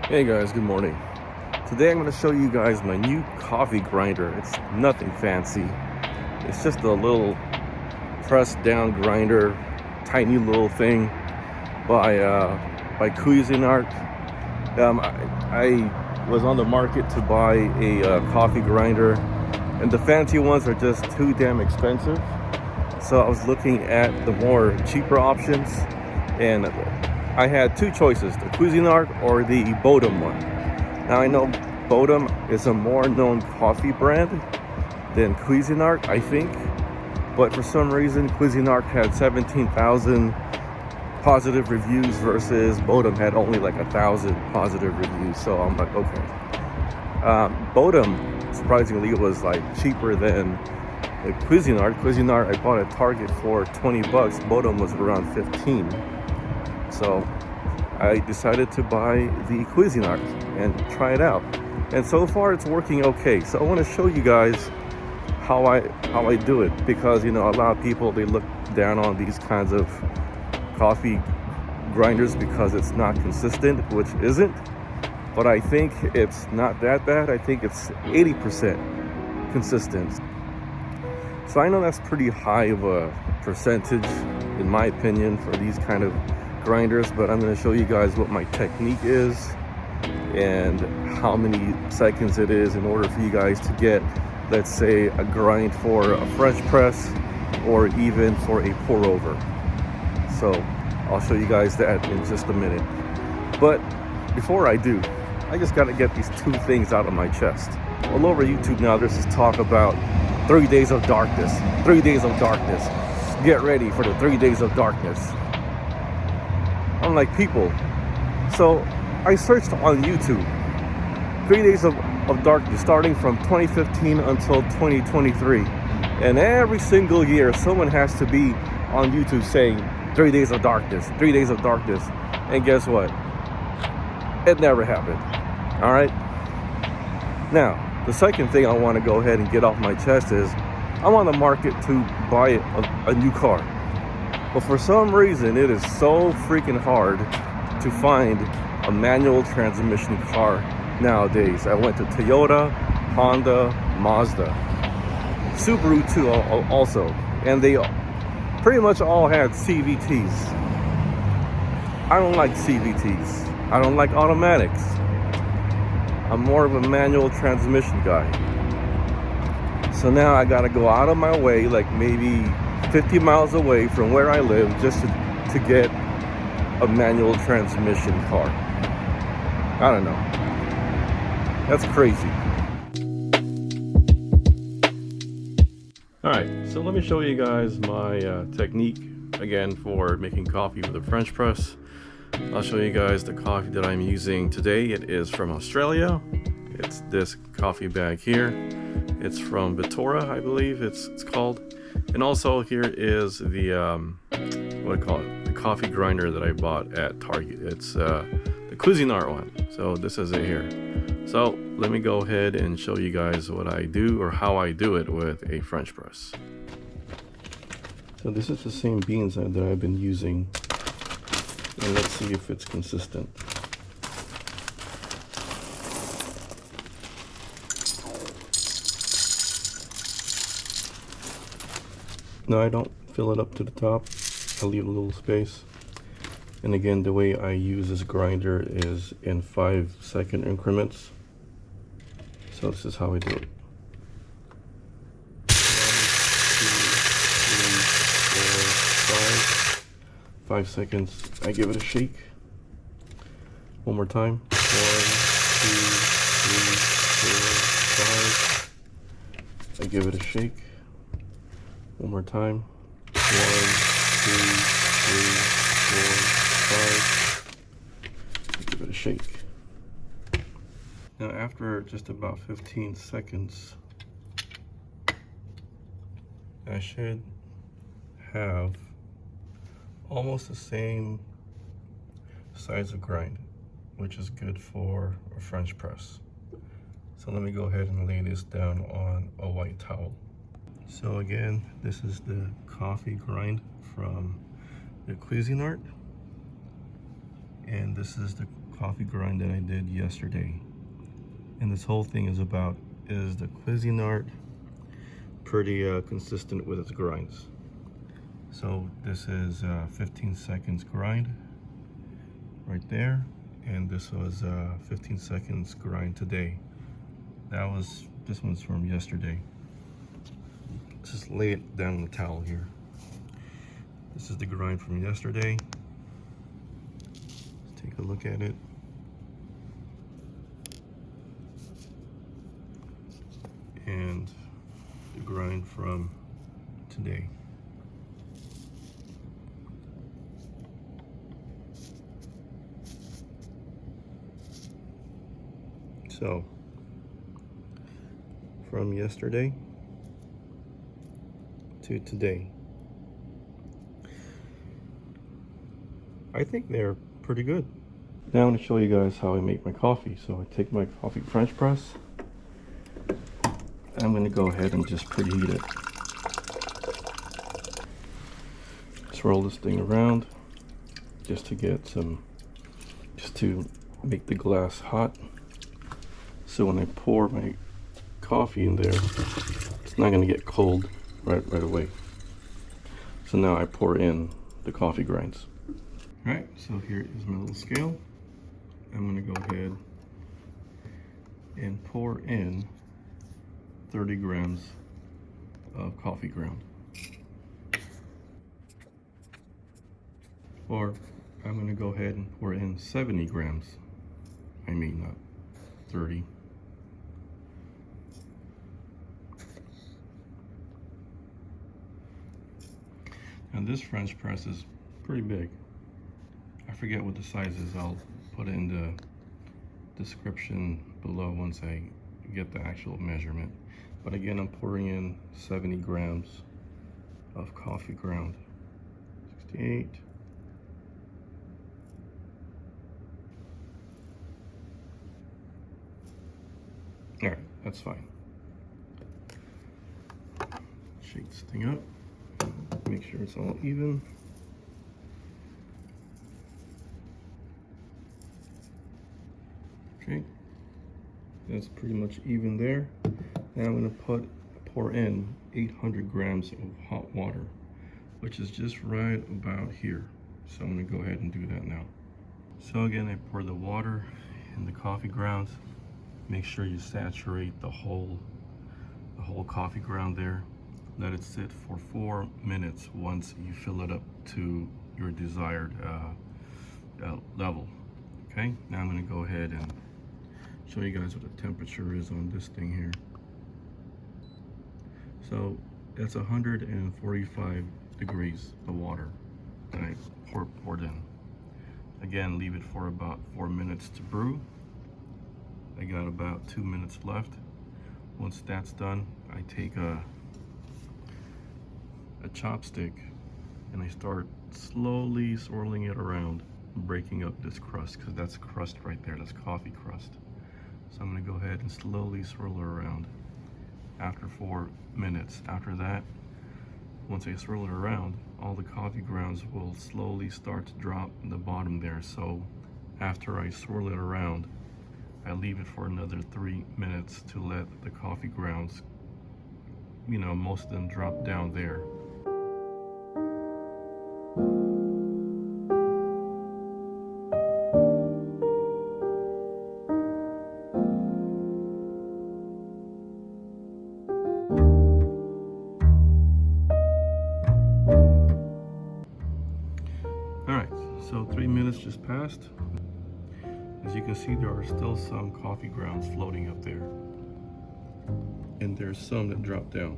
Hey guys, good morning. Today I'm going to show you guys my new coffee grinder. It's nothing fancy. It's just a little pressed down grinder, tiny little thing by Cuisinart. I was on the market to buy a coffee grinder, and the fancy ones are just too damn expensive. So I was looking at the more cheaper options, and I had two choices: the Cuisinart or the Bodum one. Now I know Bodum is a more known coffee brand than Cuisinart, I think, but for some reason Cuisinart had 17,000 positive reviews versus Bodum had only like 1,000 positive reviews. So I'm like, okay. Bodum, surprisingly, was like cheaper than the Cuisinart. Cuisinart I bought at Target for 20 bucks. Bodum was around 15. So I decided to buy the Cuisinart and try it out. And so far it's working okay. So I want to show you guys how I do it, because a lot of people, they look down on these kinds of coffee grinders because it's not consistent, which isn't. But I think it's not that bad. I think it's 80% consistent. So I know that's pretty high of a percentage in my opinion for these kind of grinders, but I'm going to show you guys what my technique is and how many seconds it is in order for you guys to get, let's say, a grind for a French press or even for a pour over. So I'll show you guys that in just a minute. But before I do, I just got to get these two things out of my chest. All over YouTube now there's this talk about 3 days of darkness. 3 days of darkness. Get ready for the 3 days of darkness. I'm like, people. So I searched on YouTube 3 days of darkness starting from 2015 until 2023. And every single year someone has to be on YouTube saying 3 days of darkness, 3 days of darkness. And guess what? It never happened. All right. Now, the second thing I want to go ahead and get off my chest is I'm on the market to buy a new car. But for some reason, it is so freaking hard to find a manual transmission car nowadays. I went to Toyota, Honda, Mazda, Subaru too also, and they pretty much all had CVTs. I don't like CVTs. I don't like automatics. I'm more of a manual transmission guy. So now I gotta go out of my way, like maybe 50 miles away from where I live, just to get a manual transmission car. I don't know. That's crazy. Alright, so let me show you guys my technique again for making coffee with a French press. I'll show you guys the coffee that I'm using today. It is from Australia. It's this coffee bag here. It's from Vitora, I believe it's called. And also here is the what do I call it? The coffee grinder that I bought at Target. It's the Cuisinart one. So this is it here. So let me go ahead and show you guys what I do, or how I do it with a French press. So this is the same beans that I've been using, and let's see if it's consistent. No, I don't fill it up to the top. I leave a little space. And again, the way I use this grinder is in 5-second increments. So this is how I do it. 1, 2, 3, 4, 5. 5 seconds. I give it a shake. One more time. 1, 2, 3, 4, 5. I give it a shake. One more time. 1, 2, 3, 4, 5. Give it a shake. Now after just about 15 seconds, I should have almost the same size of grind, which is good for a French press. So let me go ahead and lay this down on a white towel. So again, this is the coffee grind from the Cuisinart, and this is the coffee grind that I did yesterday. And this whole thing is the Cuisinart pretty consistent with its grinds. So this is 15 seconds grind right there, and this was 15 seconds grind today. This one's from yesterday. Let's just lay it down on the towel here. This is the grind from yesterday. Let's take a look at it. And the grind from today. So, from yesterday to today, I think they're pretty good. Now I'm going to show you guys how I make my coffee. So I take my coffee French press. I'm going to go ahead and just preheat it. Swirl this thing around just to make the glass hot. So when I pour my coffee in there, it's not going to get cold right away. So now I pour in the coffee grinds. All right, so here is my little scale. I'm going to go ahead and pour in 30 grams of coffee ground. Or I'm going to go ahead and pour in 70 grams. I mean, not 30. And this French press is pretty big. I forget what the size is. I'll put it in the description below once I get the actual measurement. But again, I'm pouring in 70 grams of coffee ground. 68. All right, that's fine. Shake this thing up. Make sure it's all even. Okay, that's pretty much even there. Now I'm going to pour in 800 grams of hot water, which is just right about here. So I'm going to go ahead and do that now. So again, I pour the water in the coffee grounds. Make sure you saturate the whole coffee ground there. Let it sit for 4 minutes once you fill it up to your desired level. Okay, now I'm going to go ahead and show you guys what the temperature is on this thing here. So that's 145 degrees, the water that I poured in. Again, leave it for about 4 minutes to brew. I got about 2 minutes left. Once that's done, I take a chopstick and I start slowly swirling it around, breaking up this crust, because that's crust right there, that's coffee crust. So I'm going to go ahead and slowly swirl it around after 4 minutes. After that, once I swirl it around, all the coffee grounds will slowly start to drop in the bottom there. So after I swirl it around, I leave it for another 3 minutes to let the coffee grounds, most of them drop down there. Alright, so 3 minutes just passed. As you can see, there are still some coffee grounds floating up there. And there's some that drop down.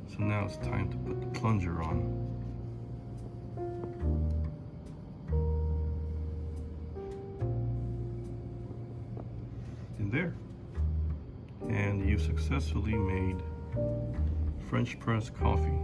So now it's time to put the plunger on. And there. And you've successfully made French press coffee.